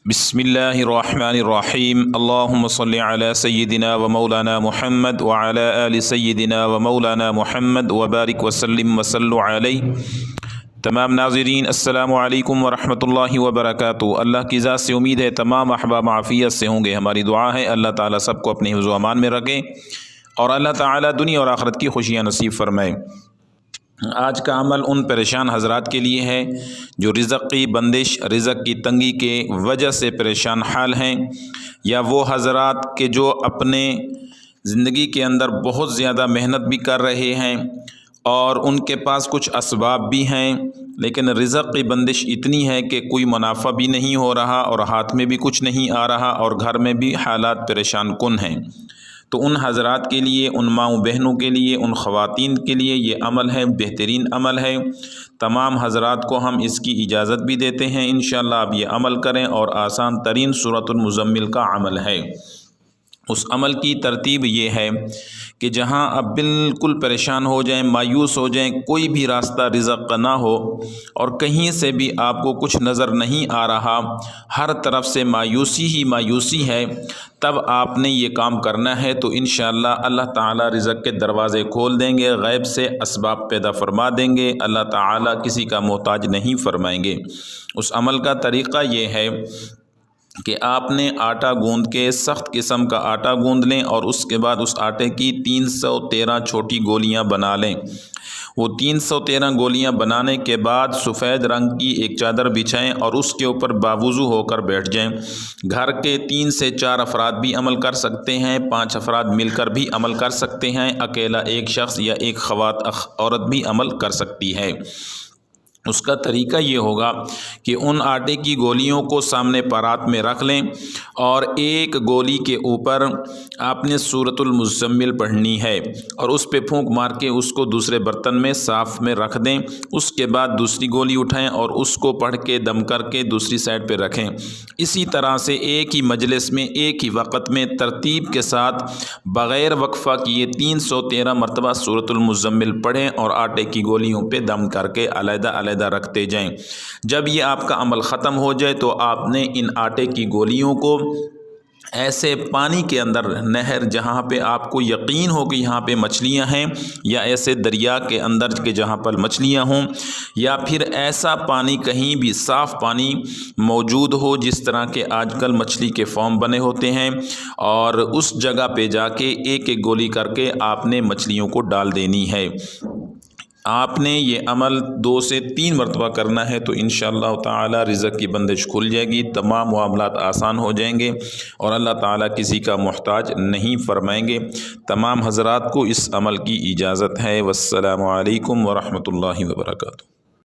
بسم اللہ الرحمن الرحیم اللہم صلی علی سیدنا و مولانا محمد وعلی آل سیدنا و مولانا محمد وبارک وسلم وصلو علیہ۔ تمام ناظرین السلام علیکم ورحمۃ اللہ وبرکاتہ۔ اللہ کی ذات سے امید ہے تمام احباب عافیت سے ہوں گے۔ ہماری دعا ہے اللہ تعالیٰ سب کو اپنے حفظ و امان میں رکھے اور اللہ تعالیٰ دنیا اور آخرت کی خوشیاں نصیب فرمائے۔ آج کا عمل ان پریشان حضرات کے لیے ہے جو رزق کی بندش، رزق کی تنگی کے وجہ سے پریشان حال ہیں، یا وہ حضرات کے جو اپنے زندگی کے اندر بہت زیادہ محنت بھی کر رہے ہیں اور ان کے پاس کچھ اسباب بھی ہیں، لیکن رزق کی بندش اتنی ہے کہ کوئی منافع بھی نہیں ہو رہا اور ہاتھ میں بھی کچھ نہیں آ رہا اور گھر میں بھی حالات پریشان کن ہیں۔ تو ان حضرات کے لیے، ان ماؤں بہنوں کے لیے، ان خواتین کے لیے یہ عمل ہے، بہترین عمل ہے۔ تمام حضرات کو ہم اس کی اجازت بھی دیتے ہیں، انشاءاللہ آپ یہ عمل کریں، اور آسان ترین سورۃ المزمل کا عمل ہے۔ اس عمل کی ترتیب یہ ہے کہ جہاں اب بالکل پریشان ہو جائیں، مایوس ہو جائیں، کوئی بھی راستہ رزق کا نہ ہو اور کہیں سے بھی آپ کو کچھ نظر نہیں آ رہا، ہر طرف سے مایوسی ہی مایوسی ہے، تب آپ نے یہ کام کرنا ہے۔ تو انشاءاللہ اللہ تعالیٰ رزق کے دروازے کھول دیں گے، غیب سے اسباب پیدا فرما دیں گے، اللہ تعالیٰ کسی کا محتاج نہیں فرمائیں گے۔ اس عمل کا طریقہ یہ ہے کہ آپ نے آٹا گوندھ کے، سخت قسم کا آٹا گوندھ لیں اور اس کے بعد اس آٹے کی 313 چھوٹی گولیاں بنا لیں۔ وہ 313 گولیاں بنانے کے بعد سفید رنگ کی ایک چادر بچھائیں اور اس کے اوپر باوضو ہو کر بیٹھ جائیں۔ گھر کے 3 سے 4 افراد بھی عمل کر سکتے ہیں، 5 افراد مل کر بھی عمل کر سکتے ہیں، اکیلا ایک شخص یا ایک عورت بھی عمل کر سکتی ہے۔ اس کا طریقہ یہ ہوگا کہ ان آٹے کی گولیوں کو سامنے پرات میں رکھ لیں اور ایک گولی کے اوپر آپ نے سورۃ المزمل پڑھنی ہے اور اس پہ پھونک مار کے اس کو دوسرے برتن میں صاف میں رکھ دیں۔ اس کے بعد دوسری گولی اٹھائیں اور اس کو پڑھ کے دم کر کے دوسری سائڈ پہ رکھیں۔ اسی طرح سے ایک ہی مجلس میں، ایک ہی وقت میں ترتیب کے ساتھ بغیر وقفہ کیے 313 مرتبہ سورۃ المزمل پڑھیں اور آٹے کی گولیوں پہ دم کر کے علیحدہ رکھتے جائیں۔ جب یہ آپ کا عمل ختم ہو جائے تو آپ نے ان آٹے کی گولیوں کو ایسے پانی کے اندر، نہر جہاں پہ آپ کو یقین ہو کہ یہاں پہ مچھلیاں ہیں، یا ایسے دریا کے اندر کے جہاں پر مچھلیاں ہوں، یا پھر ایسا پانی کہیں بھی صاف پانی موجود ہو جس طرح کے آج کل مچھلی کے فارم بنے ہوتے ہیں، اور اس جگہ پہ جا کے ایک ایک گولی کر کے آپ نے مچھلیوں کو ڈال دینی ہے۔ آپ نے یہ عمل 2 سے 3 مرتبہ کرنا ہے تو انشاءاللہ تعالی رزق کی بندش کھل جائے گی، تمام معاملات آسان ہو جائیں گے اور اللہ تعالیٰ کسی کا محتاج نہیں فرمائیں گے۔ تمام حضرات کو اس عمل کی اجازت ہے۔ والسلام علیکم ورحمۃ اللہ وبرکاتہ۔